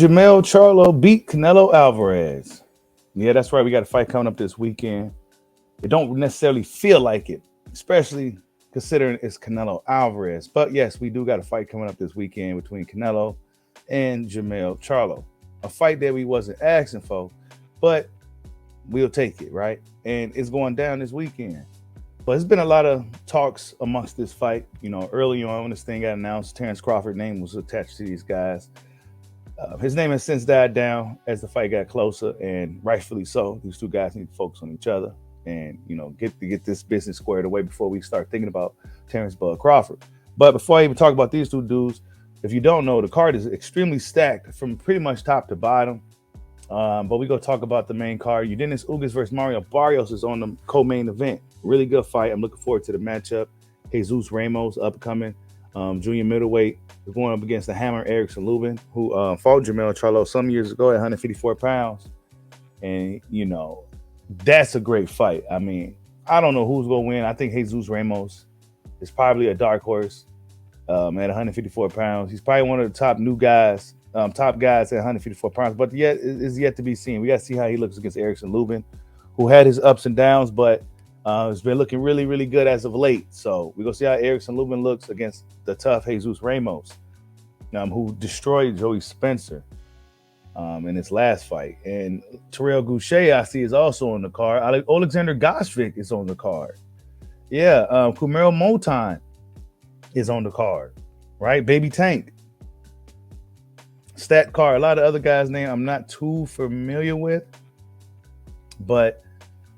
Jermell Charlo beat Canelo Alvarez. Yeah, that's right. We got a fight coming up this weekend. It don't necessarily feel like it, especially considering it's Canelo Alvarez. But yes, we do got a fight coming up this weekend between Canelo and Jermell Charlo. A fight that we wasn't asking for, but we'll take it, right? And it's going down this weekend. But there's been a lot of talks amongst this fight. Early on when this thing got announced, Terrence Crawford's name was attached to these guys. His name has since died down as the fight got closer, and rightfully so. These two guys need to focus on each other and get this business squared away before we start thinking about Terrence Bud Crawford. But before I even talk about these two dudes, if you don't know, the card is extremely stacked from pretty much top to bottom. But we go talk about the main card. Udenis Ugas versus Mario Barrios is on the co-main event. Really good fight. I'm looking forward to the matchup. Jesus Ramos, upcoming junior middleweight, is going up against the Hammer Erickson Lubin, who fought Jermell Charlo some years ago at 154 pounds. And, that's a great fight. I mean, I don't know who's going to win. I think Jesus Ramos is probably a dark horse at 154 pounds. He's probably one of the top guys at 154 pounds, but yet is yet to be seen. We got to see how he looks against Erickson Lubin, who had his ups and downs, but it's been looking really, really good as of late. So we're going to see how Erickson Lubin looks against the tough Jesus Ramos, who destroyed Joey Spencer in his last fight. And Terrell Goucher, I see, is also on the card. Alexander Gosvick is on the card. Yeah, Kumaro Motan is on the card, right? Baby Tank. Stat card. A lot of other guys' names I'm not too familiar with. But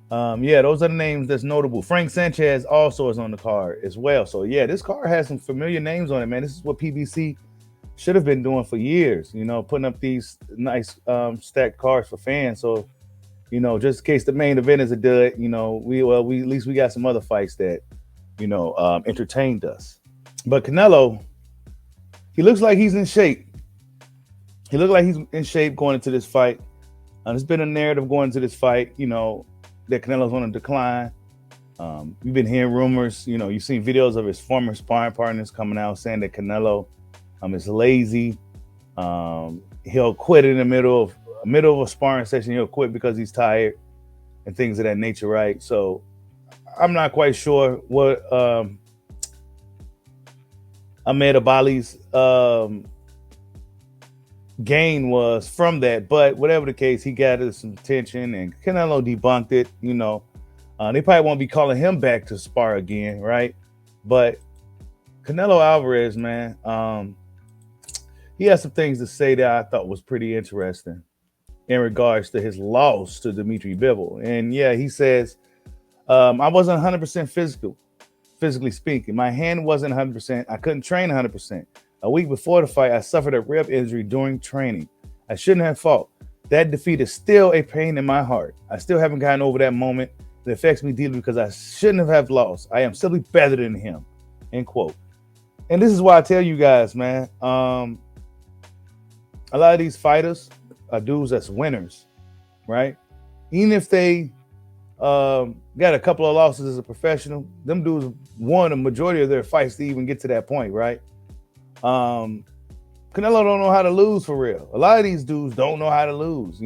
those are the names that's notable. Frank Sanchez also is on the card as well. So yeah, this card has some familiar names on it, man. This is what PBC should have been doing for years, putting up these nice stacked cards for fans. So, just in case the main event is a dud, we at least we got some other fights that, entertained us. But Canelo, he looks like he's in shape. He looked like he's in shape going into this fight. There's been a narrative going into this fight, that Canelo's on a decline. We've been hearing rumors, you've seen videos of his former sparring partners coming out saying that Canelo is lazy. He'll quit in the middle of a sparring session. He'll quit because he's tired and things of that nature, right? So I'm not quite sure what Ahmed Abali's gain was from that, but whatever the case, he gathered some attention and Canelo debunked it. They probably won't be calling him back to spar again, right? But Canelo Alvarez, man, he has some things to say that I thought was pretty interesting in regards to his loss to Dimitri Bivol. And yeah, he says, I wasn't 100% physically speaking. My hand wasn't 100%. I couldn't train 100%. A week before the fight, I suffered a rib injury during training. I shouldn't have fought. That defeat is still a pain in my heart. I still haven't gotten over that moment. It affects me deeply because I shouldn't have lost. I am simply better than him. End quote. And this is why I tell you guys, man, a lot of these fighters are dudes that's winners, right? Even if they got a couple of losses as a professional, them dudes won a majority of their fights to even get to that point, right? Canelo don't know how to lose for real. A lot of these dudes don't know how to lose,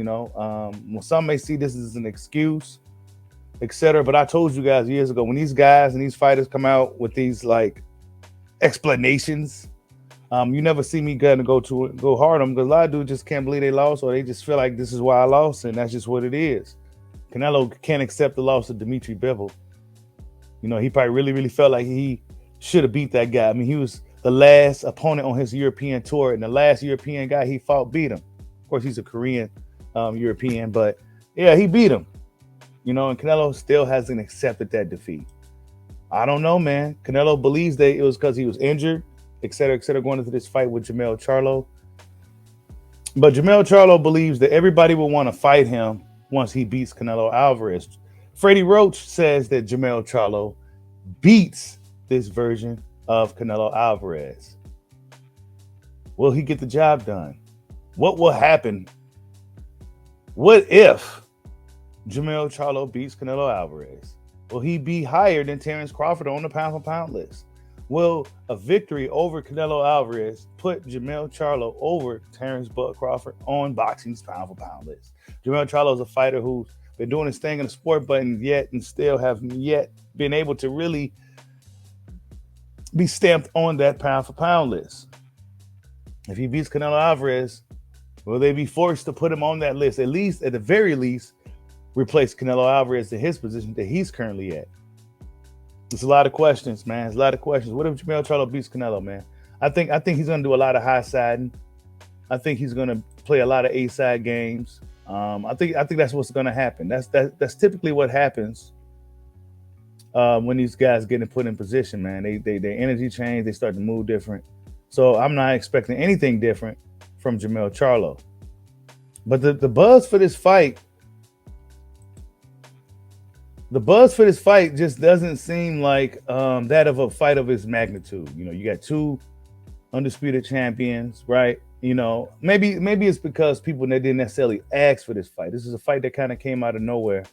some may see this as an excuse, etc. But I told you guys years ago, when these guys and these fighters come out with these like explanations, you never see me go hard on them because a lot of dudes just can't believe they lost, or they just feel like this is why I lost, and that's just what it is. Canelo can't accept the loss of Dimitri Bivol. He probably really, really felt like he should have beat that guy. I mean, he was the last opponent on his European tour, and the last European guy he fought beat him. Of course, he's a Korean European, but yeah, he beat him. And Canelo still hasn't accepted that defeat. I don't know, man. Canelo believes that it was because he was injured, et cetera, going into this fight with Jermell Charlo. But Jermell Charlo believes that everybody will want to fight him once he beats Canelo Alvarez. Freddie Roach says that Jermell Charlo beats this version of Canelo Alvarez. Will he get the job done? What will happen? What if Jermell Charlo beats Canelo Alvarez? Will he be higher than Terrence Crawford on the pound-for-pound list? Will a victory over Canelo Alvarez put Jermell Charlo over Terrence Bud Crawford on boxing's pound for pound list? Jermell Charlo is a fighter who's been doing his thing in the sport, but yet and still have yet been able to really be stamped on that pound for pound list. If he beats Canelo Alvarez, will they be forced to put him on that list? At least, at the very least, replace Canelo Alvarez in his position that he's currently at. It's a lot of questions, man. It's a lot of questions. What if Jermell Charlo beats Canelo, man? I think he's gonna do a lot of high siding. I think he's gonna play a lot of A side games. I think that's what's gonna happen. That's typically what happens when these guys getting put in position, man. Their energy change. They start to move different. So I'm not expecting anything different from Jermell Charlo. But the buzz for this fight. The buzz for this fight just doesn't seem like that of a fight of his magnitude. You know, you got two undisputed champions, right? You know, maybe it's because people that didn't necessarily ask for this fight. This is a fight that kind of came out of nowhere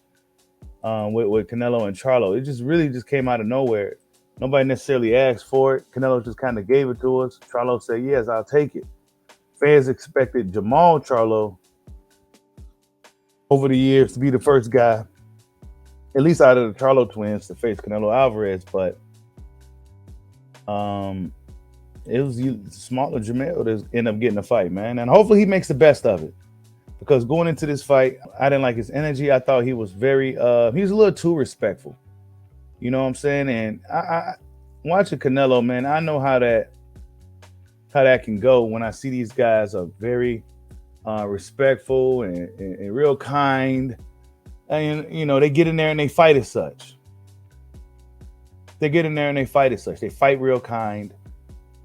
with Canelo and Charlo. It just really came out of nowhere. Nobody necessarily asked for it. Canelo just kind of gave it to us. Charlo said, yes, I'll take it. Fans expected Jermell Charlo over the years to be the first guy, at least out of the Charlo twins, to face Canelo Alvarez, but it was smaller Jermell that ended up getting the fight, man. And hopefully he makes the best of it. Because going into this fight, I didn't like his energy. I thought he was he was a little too respectful. You know what I'm saying? And I watching Canelo, man, I know how that can go when I see these guys are very respectful and real kind. And, you know, they get in there and they fight as such. They fight real kind.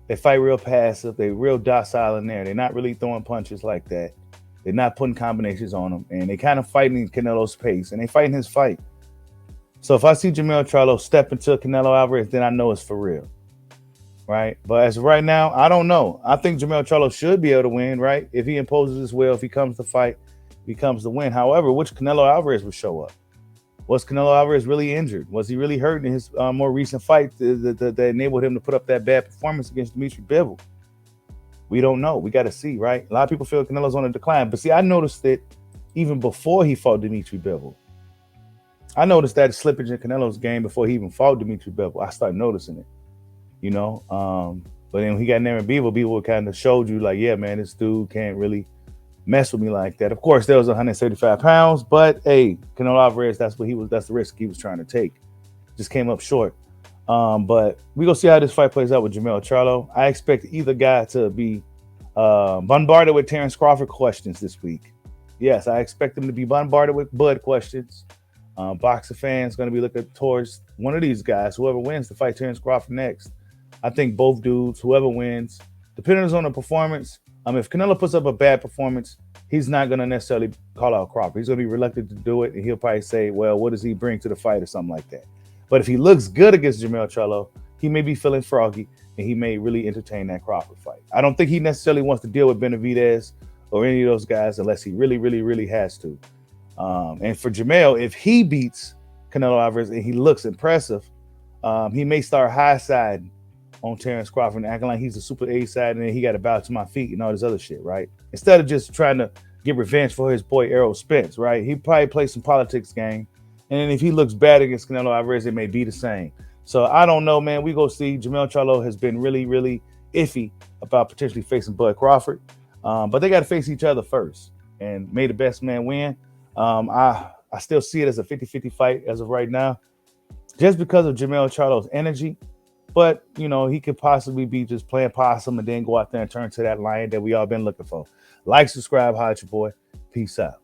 They fight real passive. They're real docile in there. They're not really throwing punches like that. They're not putting combinations on them. And they kind of fighting Canelo's pace. And they fighting his fight. So if I see Jermell Charlo step into Canelo Alvarez, then I know it's for real. Right? But as of right now, I don't know. I think Jermell Charlo should be able to win, right? If he imposes his will, if he comes to fight, he comes to win. However, which Canelo Alvarez will show up? Was Canelo Alvarez really injured? Was he really hurt in his more recent fight that enabled him to put up that bad performance against Dimitri Bivol? We don't know. We got to see, right? A lot of people feel Canelo's on a decline. But see, I noticed it even before he fought Dimitri Bivol. I noticed that slippage in Canelo's game before he even fought Dimitri Bivol. I started noticing it, you know. But then when he got in there in Bivol kind of showed you like, yeah, man, this dude can't really mess with me like that. Of course, there was 175 pounds, but hey, Canelo Alvarez, that's the risk he was trying to take. Just came up short. But we gonna see how this fight plays out with Jermell Charlo. I expect either guy to be bombarded with Terrence Crawford questions this week. Yes, I expect them to be bombarded with Bud questions. Boxer fans going to be looking towards one of these guys, whoever wins, to fight Terrence Crawford next. I think both dudes, whoever wins, depending on the performance, if Canelo puts up a bad performance, he's not going to necessarily call out Crawford. He's going to be reluctant to do it, and he'll probably say, well, what does he bring to the fight or something like that. But if he looks good against Jermell Charlo, he may be feeling froggy, and he may really entertain that Crawford fight. I don't think he necessarily wants to deal with Benavidez or any of those guys unless he really, really, really has to. And for Jermell, if he beats Canelo Alvarez and he looks impressive, he may start high siding on Terrence Crawford and acting like he's a super A side and then he got to bow to my feet and all this other shit, right? Instead of just trying to get revenge for his boy Errol Spence, right? He probably play some politics game. And then if he looks bad against Canelo Alvarez, it may be the same. So I don't know, man. We go see. Jermell Charlo has been really, really iffy about potentially facing Bud Crawford. But they got to face each other first. And may the best man win. I still see it as a 50-50 fight as of right now, just because of Jermell Charlo's energy. But, you know, he could possibly be just playing possum and then go out there and turn to that lion that we all been looking for. Like, subscribe, holla at your boy. Peace out.